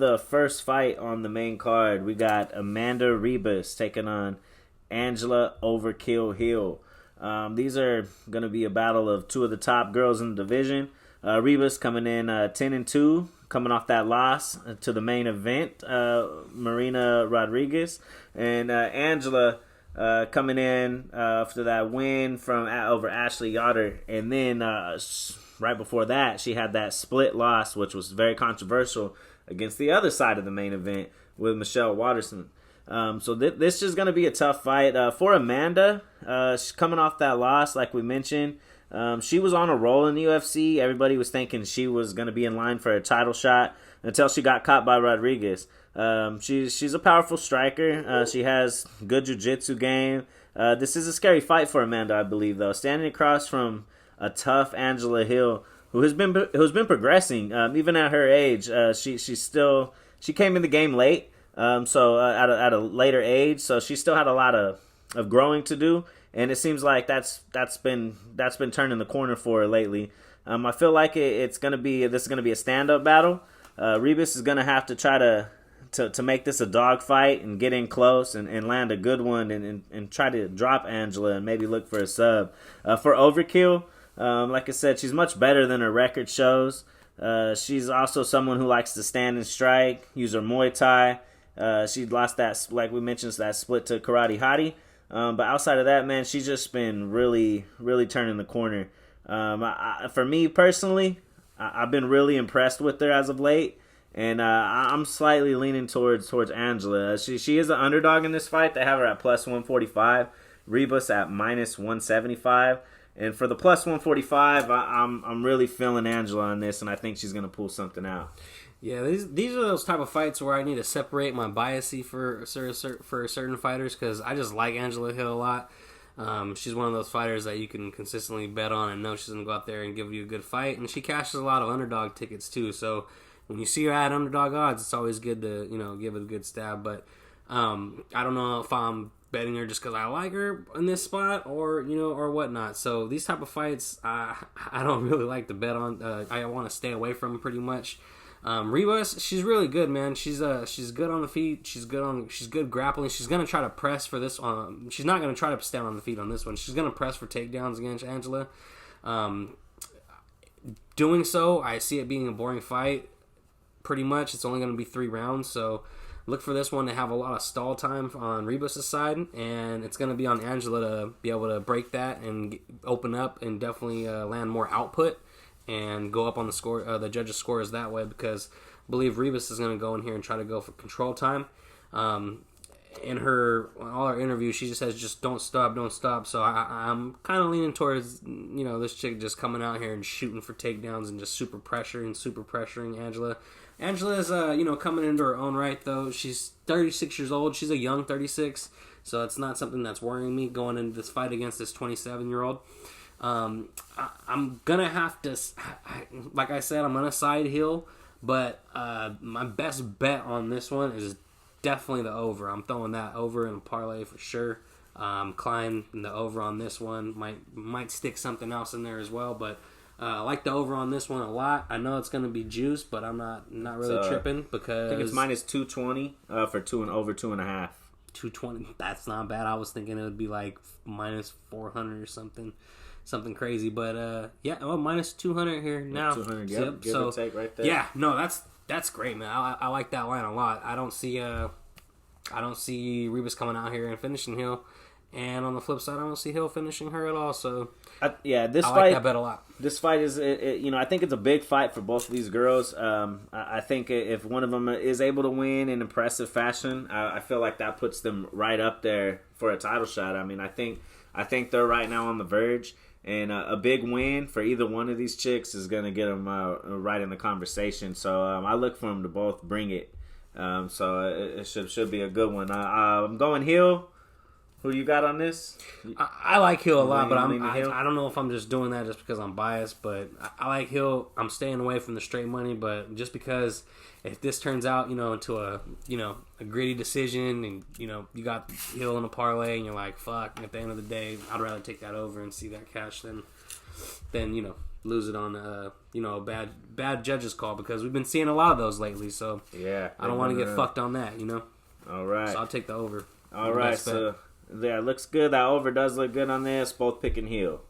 The first fight on the main card, we got Amanda Ribas taking on Angela Overkill Hill. These are going to be a battle of two of the top girls in the division. Ribas coming in 10-2, coming off that loss to the main event, Marina Rodriguez, and Angela coming in after that win from over Ashley Yoder, and then right before that, she had that split loss, which was very controversial against the other side of the main event with Michelle Watterson. So this is going to be a tough fight. For Amanda, she's coming off that loss, like we mentioned. She was on a roll in the UFC. Everybody was thinking she was going to be in line for a title shot until she got caught by Rodriguez. She's a powerful striker. She has good jiu-jitsu game. This is a scary fight for Amanda, I believe, though. Standing across from a tough Angela Hill, who has been progressing, even at her age. She came in the game late, so at a later age, so she still had a lot of growing to do, and it seems like that's been turning the corner for her lately. I feel like this is gonna be a stand-up battle. Ribas is gonna have to try to make this a dog fight and get in close and land a good one and try to drop Angela and maybe look for a sub. For Overkill, like I said, she's much better than her record shows. She's also someone who likes to stand and strike, use her Muay Thai. She lost that, like we mentioned, that split to Karate Hottie. But outside of that, man, she's just been really, really turning the corner. For me personally, I've been really impressed with her as of late. And I'm slightly leaning towards Angela. She is an underdog in this fight. They have her at plus 145. Ribas at minus 175. And for the plus 145, I'm really feeling Angela on this, and I think she's going to pull something out. Yeah, these are those type of fights where I need to separate my biasy for certain fighters, because I just like Angela Hill a lot. She's one of those fighters that you can consistently bet on and know she's going to go out there and give you a good fight. And she cashes a lot of underdog tickets too, so when you see her at underdog odds, it's always good to, give it a good stab. But I don't know if I'm betting her just because I like her in this spot or whatnot. So these type of fights, I don't really like to bet on. I want to stay away from pretty much. Ribas, she's really good, man. She's good on the feet. She's good grappling. She's gonna try to press for this one. She's not gonna try to stand on the feet on this one. She's gonna press for takedowns against Angela. Doing so, I see it being a boring fight. Pretty much, it's only gonna be 3 rounds. So look for this one to have a lot of stall time on Ribas' side, and it's gonna be on Angela to be able to break that and open up and definitely land more output and go up on the score, the judges' scores that way, because I believe Ribas is going to go in here and try to go for control time. In all her interviews, she just says, just don't stop. So I'm kind of leaning towards, this chick just coming out here and shooting for takedowns and just super pressuring Angela. Angela's, coming into her own right, though. She's 36 years old. She's a young 36, so it's not something that's worrying me going into this fight against this 27-year-old. I'm gonna have to, like I said, I'm gonna side Hill, but my best bet on this one is definitely the over. I'm throwing that over in a parlay for sure. Klein the over on this one might stick something else in there as well, but I like the over on this one a lot. I know it's gonna be juice, but I'm not really tripping because I think it's minus 220 for over 2.5. 220. That's not bad. I was thinking it would be like minus 400 or something crazy, but minus 200 here now. 200, yep. Give or take right there. Yeah, no, that's great, man. I like that line a lot. I don't see Ribas coming out here and finishing Hill, and on the flip side, I don't see Hill finishing her at all. So I like that bet a lot. This fight is, I think it's a big fight for both of these girls. I think if one of them is able to win in impressive fashion, I feel like that puts them right up there for a title shot. I mean, I think they're right now on the verge. And a big win for either one of these chicks is going to get them right in the conversation. So I look for them to both bring it. So it should be a good one. I'm going Hill. Who you got on this? I like Hill a lot, but I don't know if I'm just doing that just because I'm biased. But I like Hill. I'm staying away from the straight money, but just because if this turns out, into a gritty decision, and you got Hill in a parlay, and you're like, fuck. At the end of the day, I'd rather take that over and see that cash than lose it on a bad judges call, because we've been seeing a lot of those lately. So yeah, I don't want to get fucked on that. All right. So I'll take the over. All right. So yeah, it looks good. That over does look good on this. Both picking heel.